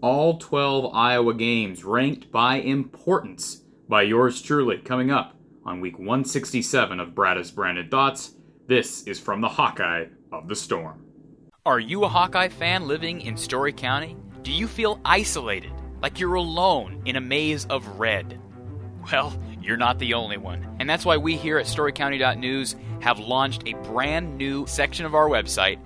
all 12 Iowa games ranked by importance by yours truly, coming up on week 167 of Brada's Branded Thoughts. This is from the Hawkeye of the Storm. Are you a Hawkeye fan living in Story County? Do you feel isolated, like you're alone in a maze of red? Well, you're not the only one. And that's why we here at StoryCounty.news have launched a brand new section of our website,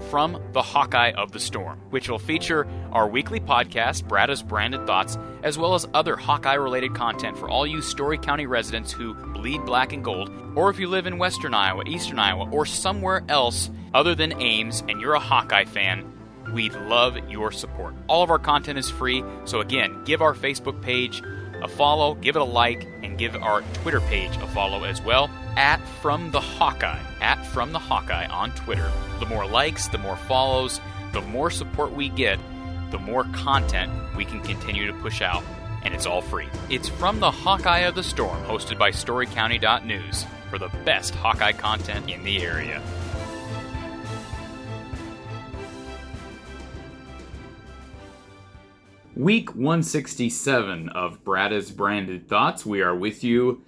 From the Hawkeye of the Storm, which will feature our weekly podcast, Brada's Branded Thoughts, as well as other Hawkeye-related content for all you Story County residents who bleed black and gold, or if you live in Western Iowa, Eastern Iowa, or somewhere else other than Ames and you're a Hawkeye fan, we'd love your support. All of our content is free, so again, give our Facebook page a follow, give it a like, and give our Twitter page a follow as well, @From the Hawkeye on Twitter. The more likes, the more follows, the more support we get, the more content we can continue to push out, and it's all free. It's From the Hawkeye of the Storm, hosted by StoryCounty.news, for the best Hawkeye content in the area. Week 167 of Brada's Branded Thoughts. We are with you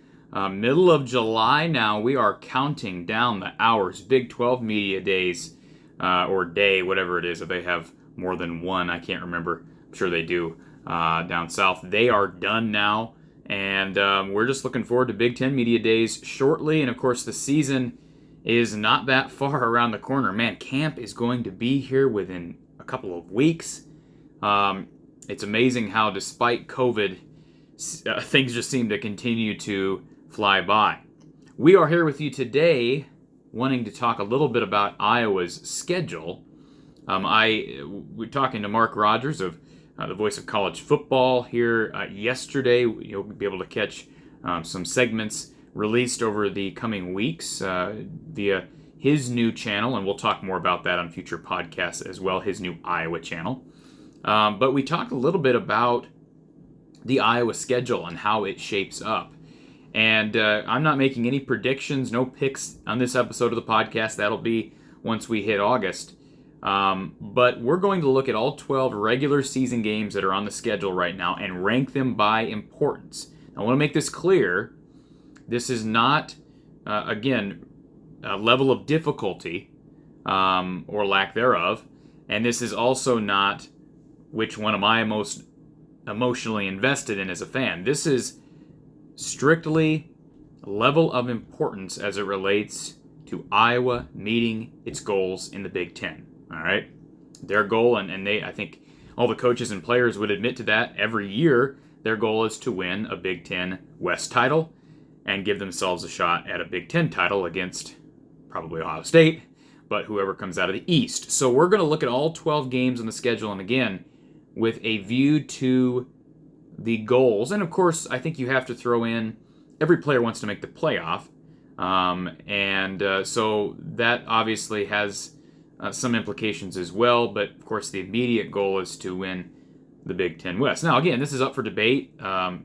middle of July now. We are counting down the hours. Big 12 media days, or day, whatever it is. If they have more than one, I can't remember. I'm sure they do down south. They are done now, and we're just looking forward to Big 10 media days shortly. And of course, the season is not that far around the corner. Man, camp is going to be here within a couple of weeks. It's amazing how, despite COVID, things just seem to continue to fly by. We are here with you today wanting to talk a little bit about Iowa's schedule. We're talking to Mark Rogers of the Voice of College Football here yesterday. You'll be able to catch some segments released over the coming weeks via his new channel, and we'll talk more about that on future podcasts as well, his new Iowa channel. But we talked a little bit about the Iowa schedule and how it shapes up. And I'm not making any predictions, no picks on this episode of the podcast. That'll be once we hit August. But we're going to look at all 12 regular season games that are on the schedule right now and rank them by importance. I want to make this clear. This is not, again, a level of difficulty or lack thereof. And this is also not which one am I most emotionally invested in as a fan. This is strictly level of importance as it relates to Iowa meeting its goals in the Big Ten. All right? Their goal, and I think all the coaches and players would admit to that every year, their goal is to win a Big Ten West title and give themselves a shot at a Big Ten title against probably Ohio State, but whoever comes out of the East. So we're going to look at all 12 games on the schedule, and again, with a view to the goals. And of course, I think you have to throw in every player wants to make the playoff. So that obviously has some implications as well. But of course, the immediate goal is to win the Big Ten West. Now, again, this is up for debate.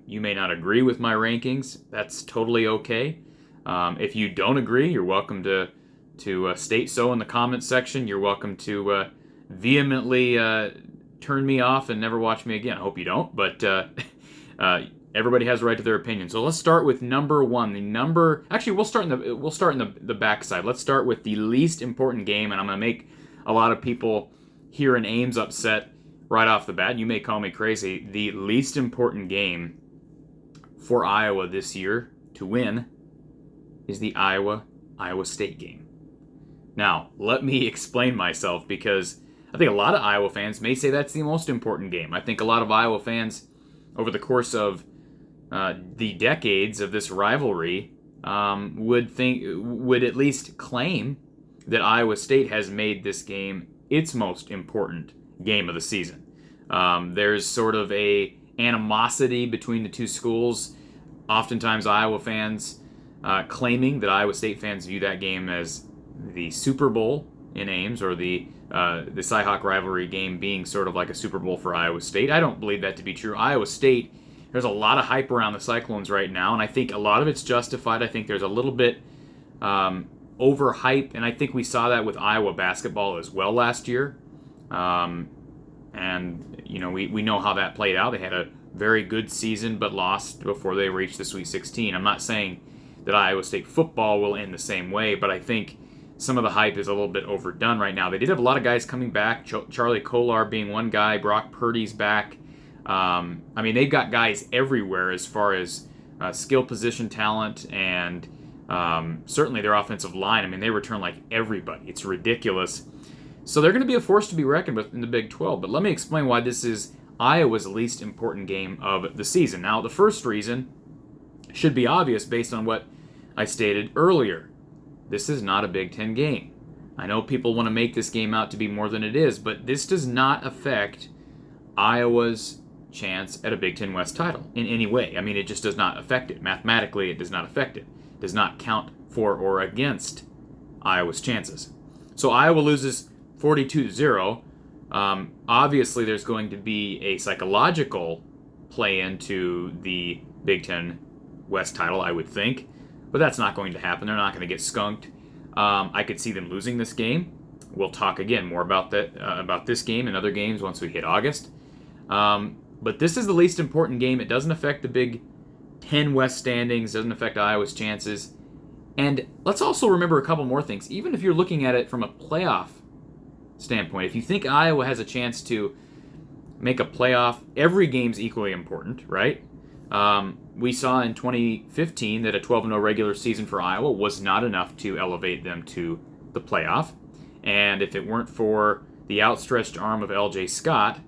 You may not agree with my rankings. That's totally okay. If you don't agree, you're welcome to state so in the comments section. You're welcome to vehemently turn me off and never watch me again. I hope you don't, but everybody has a right to their opinion. So let's start with number one. We'll start in the backside. Let's start with the least important game, and I'm going to make a lot of people here in Ames upset right off the bat. You may call me crazy. The least important game for Iowa this year to win is the Iowa State game. Now, let me explain myself, because I think a lot of Iowa fans may say that's the most important game. I think a lot of Iowa fans, over the course of the decades of this rivalry, would at least claim that Iowa State has made this game its most important game of the season. There's sort of a animosity between the two schools. Oftentimes, Iowa fans claiming that Iowa State fans view that game as the Super Bowl in Ames, or the Cy-Hawk rivalry game being sort of like a Super Bowl for Iowa State. I don't believe that to be true. Iowa State, there's a lot of hype around the Cyclones right now, and I think a lot of it's justified. I think there's a little bit overhype, and I think we saw that with Iowa basketball as well last year. And, we know how that played out. They had a very good season, but lost before they reached the Sweet 16. I'm not saying that Iowa State football will end the same way, but I think some of the hype is a little bit overdone right now. They did have a lot of guys coming back, Charlie Kolar being one guy, Brock Purdy's back. They've got guys everywhere as far as skill position talent and certainly their offensive line. They return like everybody. It's ridiculous. So they're going to be a force to be reckoned with in the Big 12. But let me explain why this is Iowa's least important game of the season. Now, the first reason should be obvious based on what I stated earlier. This is not a Big Ten game. I know people want to make this game out to be more than it is, but this does not affect Iowa's chance at a Big Ten West title in any way. It just does not affect it. Mathematically, it does not affect it. It does not count for or against Iowa's chances. So Iowa loses 42-0. Obviously, there's going to be a psychological play into the Big Ten West title, I would think. But that's not going to happen. They're not going to get skunked. I could see them losing this game. We'll talk again more about that about this game and other games once we hit August. But this is the least important game. It doesn't affect the Big Ten West standings. Doesn't affect Iowa's chances. And let's also remember a couple more things. Even if you're looking at it from a playoff standpoint, if you think Iowa has a chance to make a playoff, every game's equally important, right? We saw in 2015 that a 12-0 regular season for Iowa was not enough to elevate them to the playoff. And if it weren't for the outstretched arm of L.J. Scott,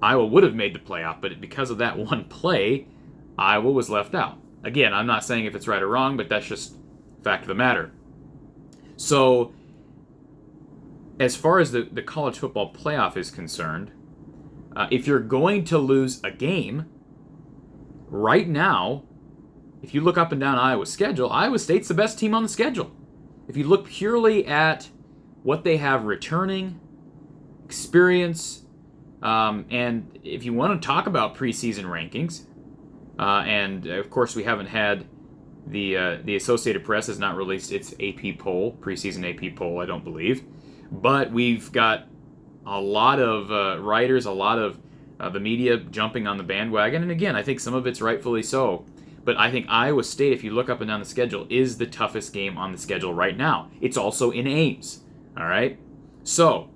Iowa would have made the playoff. But because of that one play, Iowa was left out. Again, I'm not saying if it's right or wrong, but that's just fact of the matter. So, as far as the college football playoff is concerned, if you're going to lose a game, right now, if you look up and down Iowa's schedule, Iowa State's the best team on the schedule. If you look purely at what they have returning, experience, and if you want to talk about preseason rankings, and of course we haven't had the Associated Press has not released its AP poll, preseason AP poll, I don't believe, but we've got a lot of writers, a lot of the media jumping on the bandwagon, and again, I think some of it's rightfully so. But I think Iowa State, if you look up and down the schedule, is the toughest game on the schedule right now. It's also in Ames, all right? So,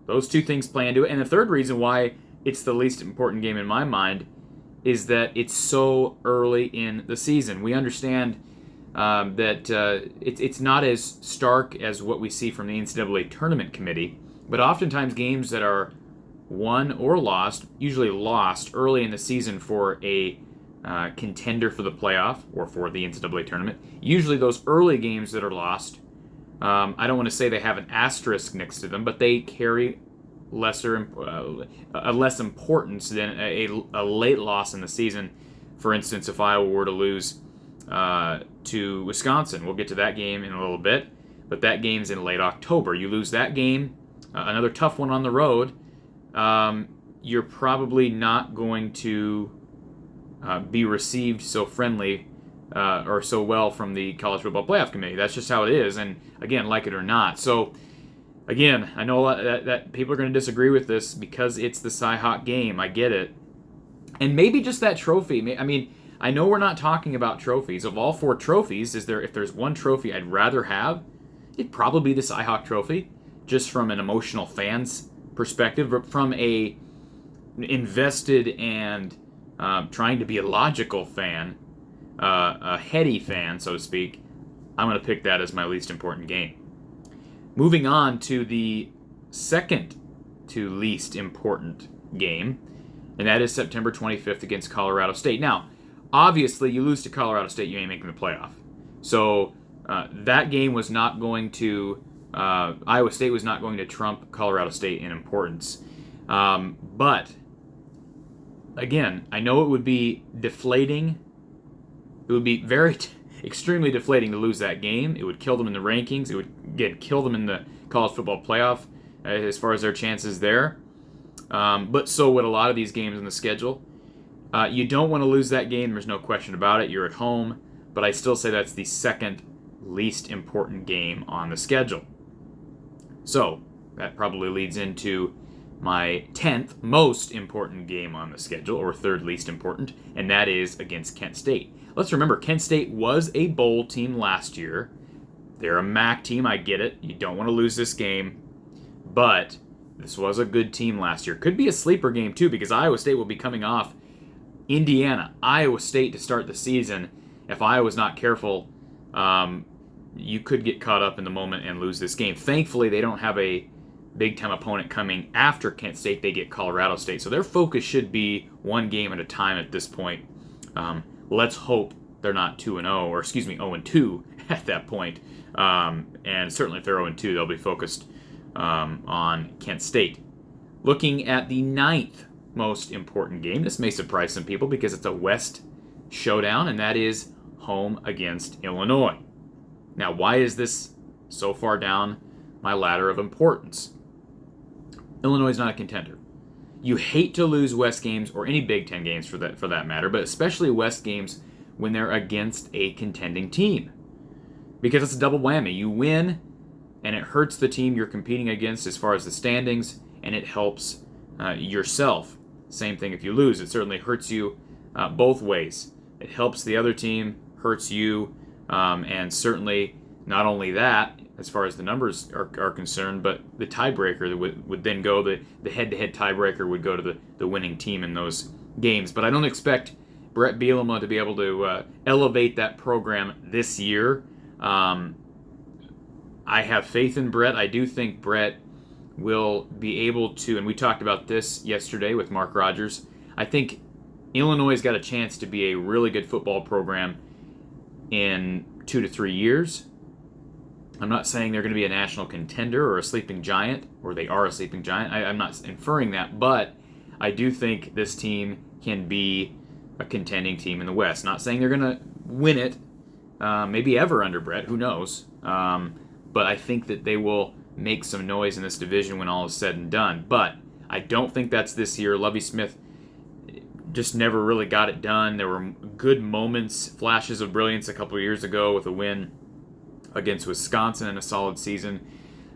those two things play into it. And the third reason why it's the least important game in my mind is that it's so early in the season. We understand that it's not as stark as what we see from the NCAA Tournament Committee, but oftentimes games that are won or lost, usually lost early in the season for a contender for the playoff or for the NCAA tournament. Usually those early games that are lost, I don't want to say they have an asterisk next to them, but they carry less importance than a late loss in the season. For instance, if Iowa were to lose to Wisconsin, we'll get to that game in a little bit, but that game's in late October. You lose that game, another tough one on the road, you're probably not going to be received so friendly or so well from the College Football Playoff Committee. That's just how it is, and again, like it or not. So, again, I know that people are going to disagree with this because it's the Cy-Hawk game. I get it. And maybe just that trophy. I know we're not talking about trophies. Of all 4 trophies, if there's one trophy I'd rather have, it'd probably be the Cy-Hawk trophy, just from an emotional fan's perspective, but from a invested and trying to be a logical fan, a heady fan, so to speak, I'm going to pick that as my least important game. Moving on to the second to least important game, and that is September 25th against Colorado State. Now, obviously, you lose to Colorado State, you ain't making the playoff. So that game was not going to, Iowa State was not going to trump Colorado State in importance. But, again, I know it would be deflating. It would be extremely deflating to lose that game. It would kill them in the rankings. It would kill them in the college football playoff as far as their chances there. But so would a lot of these games in the schedule. You don't want to lose that game. There's no question about it. You're at home. But I still say that's the second least important game on the schedule. So that probably leads into my 10th most important game on the schedule, or third least important, and that is against Kent State. Let's remember, Kent State was a bowl team last year. They're a MAC team, I get it. You don't want to lose this game, but this was a good team last year. Could be a sleeper game, too, because Iowa State will be coming off Indiana, Iowa State to start the season. If Iowa's not careful, you could get caught up in the moment and lose this game. Thankfully, they don't have a big-time opponent coming after Kent State. They get Colorado State. So their focus should be one game at a time at this point. Let's hope they're not 2-0, or 0-2 at that point. And certainly if they're 0-2, they'll be focused on Kent State. Looking at the 9th most important game, this may surprise some people because it's a West showdown, and that is home against Illinois. Now, why is this so far down my ladder of importance? Illinois is not a contender. You hate to lose West games, or any Big Ten games for that matter, but especially West games when they're against a contending team, because it's a double whammy. You win, and it hurts the team you're competing against as far as the standings, and it helps yourself. Same thing if you lose. It certainly hurts you both ways. It helps the other team, hurts you, and certainly not only that, as far as the numbers are concerned, but the tiebreaker would then go, the head-to-head tiebreaker would go to the winning team in those games. But I don't expect Brett Bielema to be able to elevate that program this year. I have faith in Brett. I do think Brett will be able to, and we talked about this yesterday with Mark Rogers, I think Illinois has got a chance to be a really good football program in 2 to 3 years. I'm not saying they're going to be a national contender or a sleeping giant, or they are a sleeping giant. I'm not inferring that, but I do think this team can be a contending team in the West. Not saying they're going to win it, maybe ever under Brett, who knows. But I think that they will make some noise in this division when all is said and done. But I don't think that's this year. Lovie Smith just never really got it done. There were good moments, flashes of brilliance a couple of years ago with a win against Wisconsin in a solid season.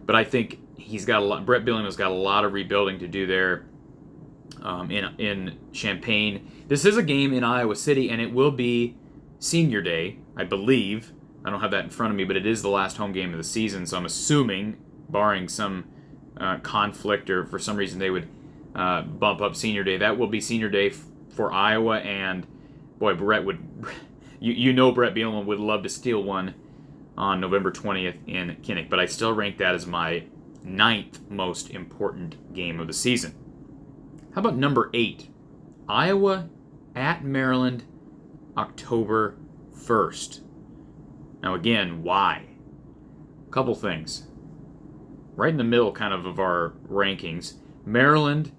But I think Brett Bielema's got a lot of rebuilding to do there in Champaign. This is a game in Iowa City, and it will be Senior Day, I believe. I don't have that in front of me, but it is the last home game of the season, so I'm assuming, barring some conflict or for some reason they would bump up Senior Day, that will be Senior Day for Iowa. And boy, Brett would, Brett Bielema would love to steal one on November 20th in Kinnick, but I still rank that as my 9th most important game of the season. How about number 8? Iowa at Maryland, October 1st. Now again, why? A couple things. Right in the middle kind of our rankings, Maryland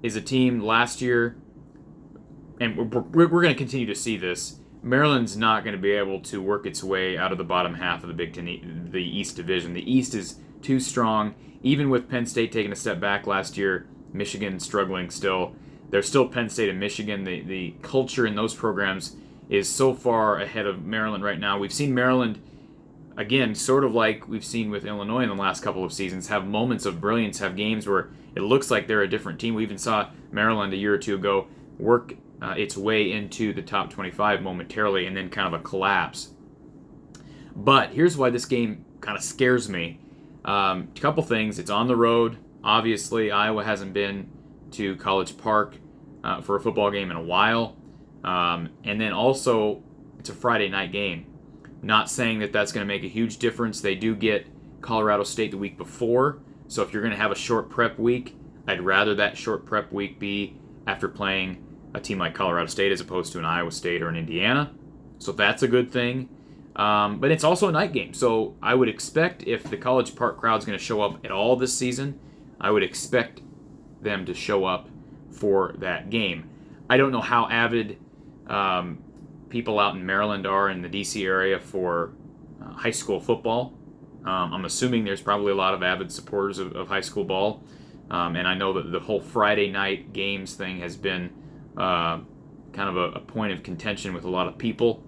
is a team last year, and we're going to continue to see this. Maryland's not going to be able to work its way out of the bottom half of the Big Ten, the East Division. The East is too strong. Even with Penn State taking a step back last year, Michigan struggling still. They're still Penn State and Michigan. The culture in those programs is so far ahead of Maryland right now. We've seen Maryland, again, sort of like we've seen with Illinois in the last couple of seasons, have moments of brilliance, have games where it looks like they're a different team. We even saw Maryland a year or two ago work its way into the top 25 momentarily and then kind of a collapse. But here's why this game kind of scares me. A couple things. It's on the road. Obviously, Iowa hasn't been to College Park for a football game in a while. And then also, it's a Friday night game. Not saying that that's going to make a huge difference. They do get Colorado State the week before. So if you're going to have a short prep week, I'd rather that short prep week be after playing a team like Colorado State as opposed to an Iowa State or an Indiana. So that's a good thing. But it's also a night game. So I would expect if the College Park crowd's going to show up at all this season, I would expect them to show up for that game. I don't know how avid people out in Maryland are in the D.C. area for high school football. I'm assuming there's probably a lot of avid supporters of high school ball. And I know that the whole Friday night games thing has been kind of a point of contention with a lot of people.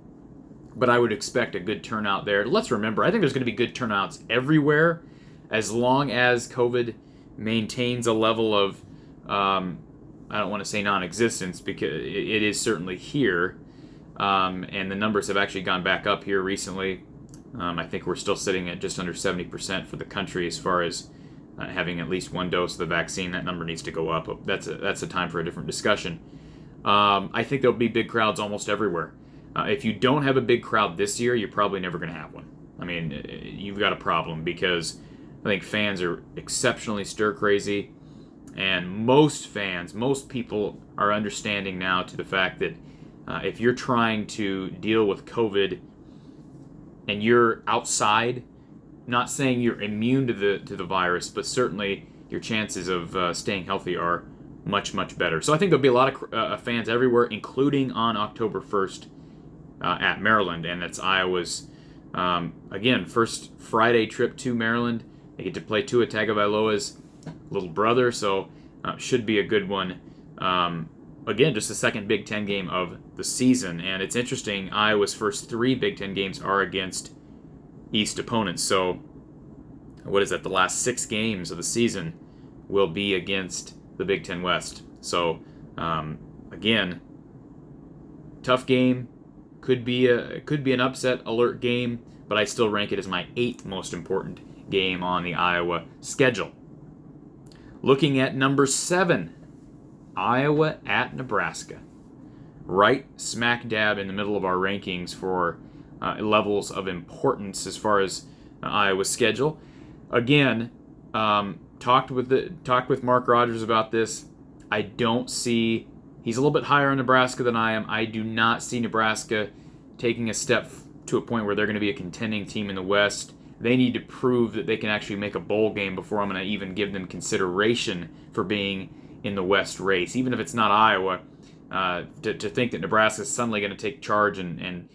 But I would expect a good turnout there. Let's remember, I think there's going to be good turnouts everywhere as long as COVID maintains a level of, I don't want to say non-existence because it is certainly here, and the numbers have actually gone back up here recently. I think we're still sitting at just under 70% for the country as far as having at least one dose of the vaccine. That number needs to go up. That's a time for a different discussion. I think there'll be big crowds almost everywhere. If you don't have a big crowd this year, you're probably never going to have one. I mean, you've got a problem because I think fans are exceptionally stir-crazy, and most people are understanding now to the fact that if you're trying to deal with COVID and you're outside, not saying you're immune to the virus, but certainly your chances of staying healthy are much, much better. So I think there'll be a lot of fans everywhere, including on October 1st at Maryland, and that's Iowa's, again, first Friday trip to Maryland. They get to play Tua Tagovailoa's little brother, so should be a good one. Again, just the second Big Ten game of the season, and it's interesting, Iowa's first 3 Big Ten games are against East opponents, so what is that, the last 6 games of the season will be against the Big Ten West. So, again, tough game, could be an upset alert game, but I still rank it as my 8th most important game on the Iowa schedule. Looking at number 7, Iowa at Nebraska. Right smack dab in the middle of our rankings for levels of importance as far as Iowa's schedule. Again, talked with Mark Rogers about this. I don't see, he's a little bit higher on Nebraska than I am. I do not see Nebraska taking a step to a point where they're going to be a contending team in the West. They need to prove that they can actually make a bowl game before I'm going to even give them consideration for being in the West race. Even if it's not Iowa, to think that Nebraska is suddenly going to take charge and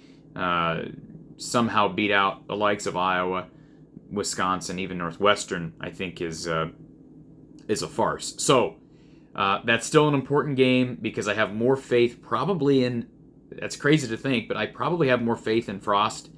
somehow beat out the likes of Iowa, Wisconsin, even Northwestern, I think is a farce. So that's still an important game because I have more faith probably in, that's crazy to think, but I probably have more faith in Frost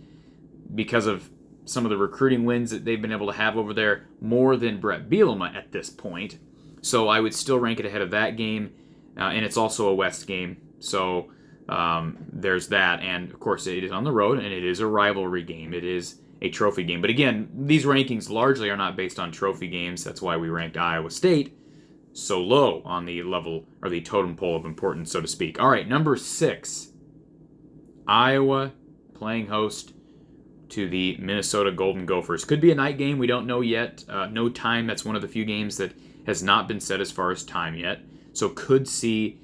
because of some of the recruiting wins that they've been able to have over there more than Brett Bielema at this point. So I would still rank it ahead of that game, and it's also a West game. So there's that, and of course it is on the road, and it is a rivalry game. It is a trophy game. But again, these rankings largely are not based on trophy games. That's why we ranked Iowa State so low on the level, or the totem pole of importance, so to speak. All right, number 6, Iowa playing host to the Minnesota Golden Gophers. Could be a night game. We don't know yet. No time. That's one of the few games that has not been set as far as time yet. So could see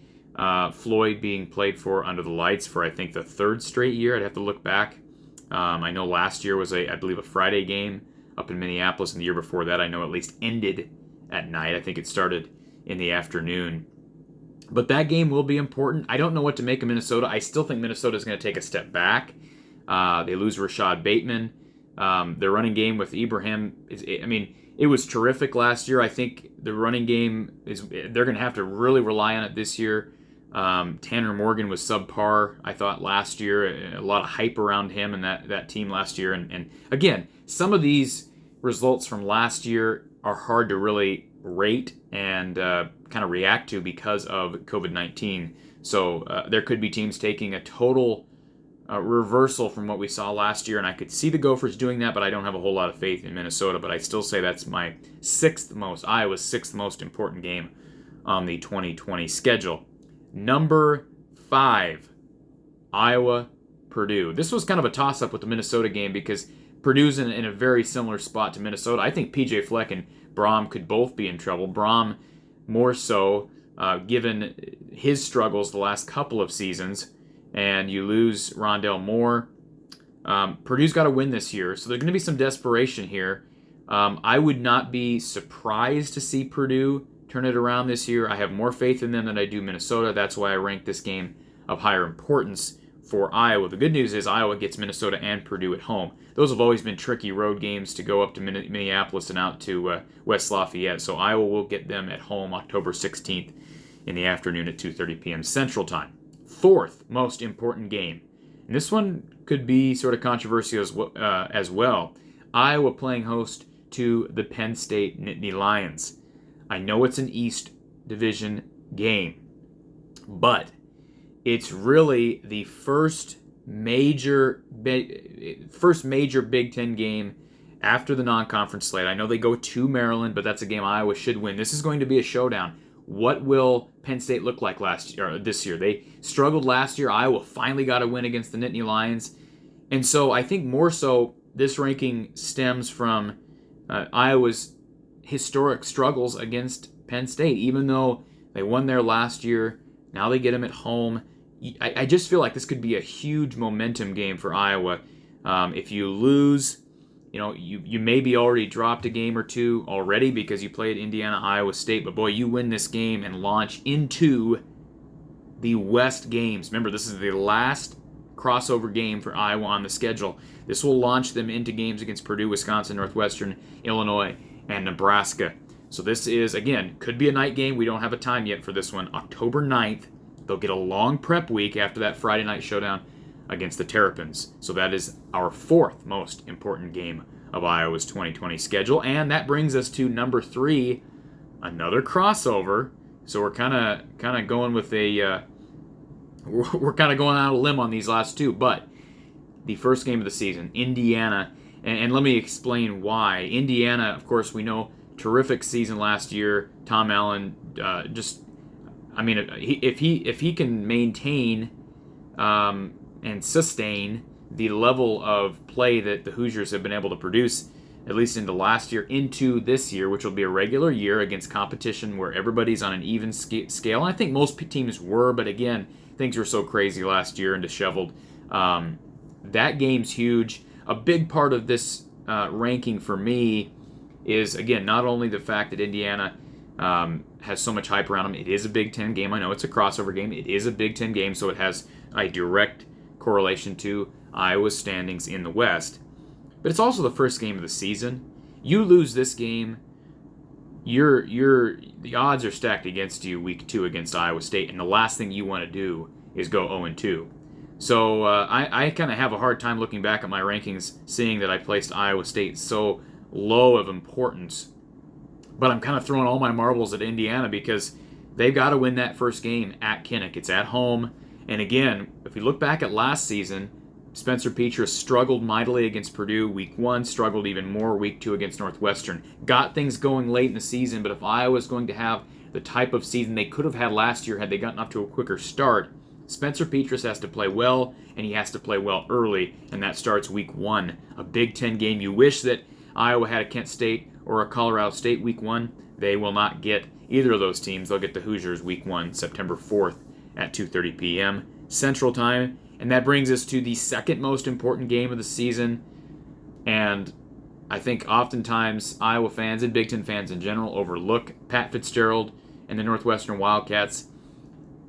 Floyd being played for under the lights for, I think, the 3rd straight year. I'd have to look back. I know last year was, I believe, a Friday game up in Minneapolis, and the year before that I know at least ended at night. I think it started in the afternoon. But that game will be important. I don't know what to make of Minnesota. I still think Minnesota is going to take a step back. They lose Rashad Bateman. Their running game with Ibrahim, it was terrific last year. I think the running game, they're going to have to really rely on it this year. Tanner Morgan was subpar, I thought, last year. A lot of hype around him and that team last year. And again, some of these results from last year are hard to really rate and kind of react to because of COVID-19. So there could be teams taking a total reversal from what we saw last year, and I could see the Gophers doing that, but I don't have a whole lot of faith in Minnesota. But I still say that's my Iowa's 6th most important game on the 2020 schedule. Number 5, Iowa, Purdue. This was kind of a toss-up with the Minnesota game because Purdue's in a very similar spot to Minnesota. I think P.J. Fleck and Braum could both be in trouble. Braum more so, given his struggles the last couple of seasons, and you lose Rondell Moore. Purdue's got to win this year, so there's going to be some desperation here. I would not be surprised to see Purdue turn it around this year. I have more faith in them than I do Minnesota. That's why I rank this game of higher importance for Iowa. The good news is Iowa gets Minnesota and Purdue at home. Those have always been tricky road games to go up to Minneapolis and out to West Lafayette, so Iowa will get them at home October 16th in the afternoon at 2:30 p.m. Central Time. 4th most important game. And this one could be sort of controversial as well. Iowa playing host to the Penn State Nittany Lions. I know it's an East Division game, but it's really the first major Big Ten game after the non-conference slate. I know they go to Maryland, but that's a game Iowa should win. This is going to be a showdown. What will Penn State look like this year? They struggled last year. Iowa finally got a win against the Nittany Lions. And so I think more so this ranking stems from Iowa's historic struggles against Penn State. Even though they won there last year, now they get them at home. I just feel like this could be a huge momentum game for Iowa. If you lose, you maybe already dropped a game or two already because you played Indiana, Iowa State. But boy, you win this game and launch into the West games. Remember, this is the last crossover game for Iowa on the schedule. This will launch them into games against Purdue, Wisconsin, Northwestern, Illinois, and Nebraska. So this is, again, could be a night game. We don't have a time yet for this one. October 9th. They'll get a long prep week after that Friday night showdown against the Terrapins. So that is our fourth most important game of Iowa's 2020 schedule. And that brings us to number 3, another crossover. So we're kind of going with we're kind of going out on a limb on these last two. But the first game of the season, Indiana, and let me explain why. Indiana, of course, we know, terrific season last year. Tom Allen, if he can maintain and sustain the level of play that the Hoosiers have been able to produce, at least into last year, into this year, which will be a regular year against competition where everybody's on an even scale. And I think most teams were, but again, things were so crazy last year and disheveled. That game's huge. A big part of this ranking for me is, again, not only the fact that Indiana has so much hype around them. It is a Big Ten game. I know it's a crossover game. It is a Big Ten game, so it has a direct correlation to Iowa's standings in the West. But it's also the first game of the season. You lose this game, the odds are stacked against you week 2 against Iowa State, and the last thing you want to do is go 0-2. So I kind of have a hard time looking back at my rankings, seeing that I placed Iowa State so low of importance. But I'm kind of throwing all my marbles at Indiana because they've got to win that first game at Kinnick. It's at home. And again, if we look back at last season, Spencer Petras struggled mightily against Purdue week 1, struggled even more week 2 against Northwestern. Got things going late in the season, but if Iowa's going to have the type of season they could have had last year had they gotten off to a quicker start, Spencer Petras has to play well, and he has to play well early, and that starts week 1. A Big Ten game. You wish that Iowa had a Kent State or a Colorado State week 1. They will not get either of those teams. They'll get the Hoosiers week 1, September 4th at 2:30 p.m. Central Time. And that brings us to the second most important game of the season. And I think oftentimes Iowa fans and Big Ten fans in general overlook Pat Fitzgerald and the Northwestern Wildcats.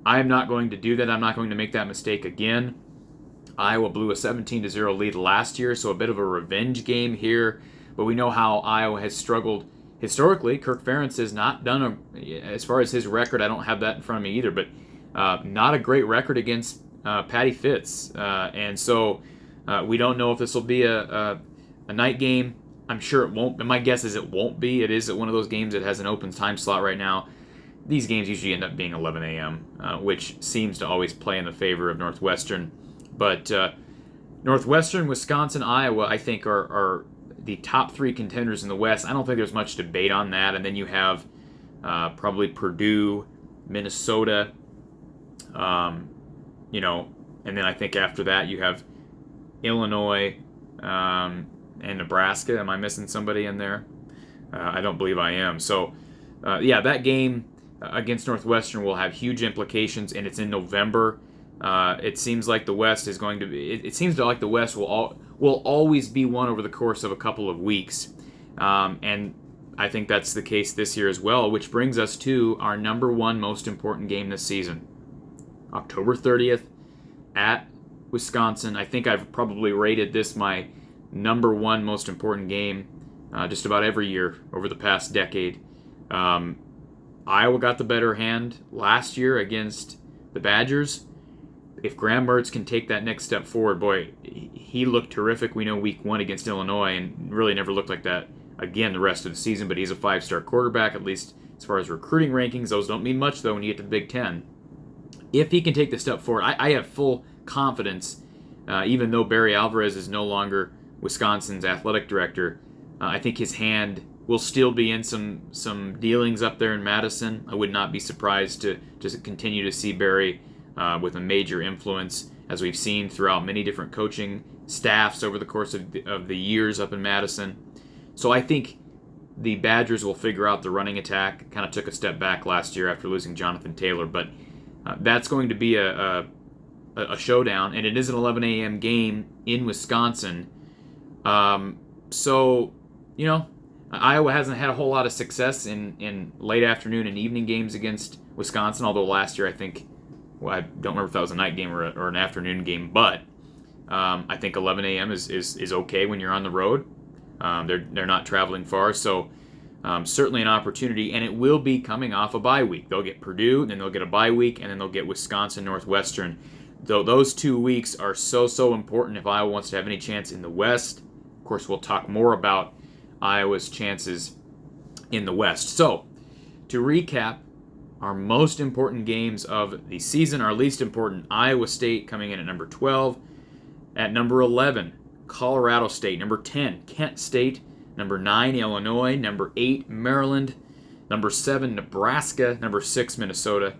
I am not going to do that. I'm not going to make that mistake again. Iowa blew a 17-0 lead last year, so a bit of a revenge game here. But we know how Iowa has struggled historically. Kirk Ferentz has not done as far as his record, I don't have that in front of me either, but not a great record against Patty Fitz. And so we don't know if this will be a night game. I'm sure it won't. My guess is it won't be. It is one of those games that has an open time slot right now. These games usually end up being 11 a.m., which seems to always play in the favor of Northwestern. But Northwestern, Wisconsin, Iowa, I think are the top 3 contenders in the West. I don't think there's much debate on that. And then you have probably Purdue, Minnesota, and then I think after that you have Illinois and Nebraska. Am I missing somebody in there? I don't believe I am. So, that game against Northwestern will have huge implications, and it's in November. It seems like the West is going to be. It seems like the West will always be won over the course of a couple of weeks, and I think that's the case this year as well. Which brings us to our number 1 most important game this season, October 30th at Wisconsin. I think I've probably rated this my number 1 most important game just about every year over the past decade. Iowa got the better hand last year against the Badgers. If Graham Mertz can take that next step forward, boy, he looked terrific. We know week 1 against Illinois and really never looked like that again the rest of the season, but he's a 5-star quarterback, at least As far as recruiting rankings, those don't mean much, though, when you get to the Big Ten. If he can take the step forward, I have full confidence, even though Barry Alvarez is no longer Wisconsin's athletic director, I think his hand will still be in some dealings up there in Madison. I would not be surprised to just continue to see Barry with a major influence, as we've seen throughout many different coaching staffs over the course of the years up in Madison. So I think the Badgers will figure out the running attack. Kind of took a step back last year after losing Jonathan Taylor, but that's going to be a showdown, and it is an 11 a.m. game in Wisconsin. So, Iowa hasn't had a whole lot of success in late afternoon and evening games against Wisconsin, although last year I think, I don't remember if that was a night game or an afternoon game, but I think 11 a.m. is okay when you're on the road. They're not traveling far, so certainly an opportunity, and it will be coming off a bye week. They'll get Purdue, then they'll get a bye week, and then they'll get Wisconsin Northwestern. Though those 2 weeks are so important if Iowa wants to have any chance in the West. Of course, we'll talk more about Iowa's chances in the West. So, to recap, our most important games of the season, our least important, Iowa State coming in at number 12. At number 11, Colorado State. Number 10, Kent State. Number 9, Illinois. Number 8, Maryland. Number 7, Nebraska. Number 6, Minnesota.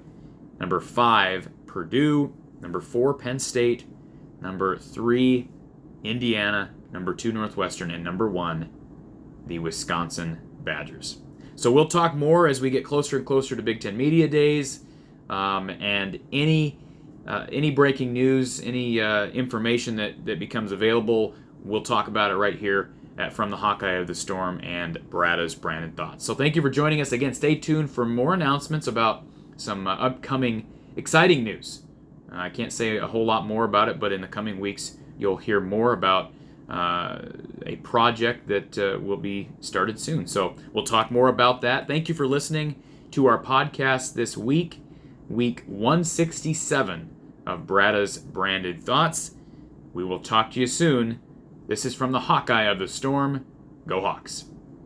Number 5, Purdue. Number 4, Penn State. Number 3, Indiana. Number 2, Northwestern. And number 1, the Wisconsin Badgers. So we'll talk more as we get closer and closer to Big Ten Media Days. And any breaking news, any information that becomes available, we'll talk about it right here from the Hawkeye of the Storm and Brada's Branded Thoughts. So thank you for joining us again. Stay tuned for more announcements about some upcoming exciting news. I can't say a whole lot more about it, but in the coming weeks, you'll hear more about a project that will be started soon. So we'll talk more about that. Thank you for listening to our podcast this week, week 167 of Brada's Branded Thoughts. We will talk to you soon. This is from the Hawkeye of the Storm. Go Hawks.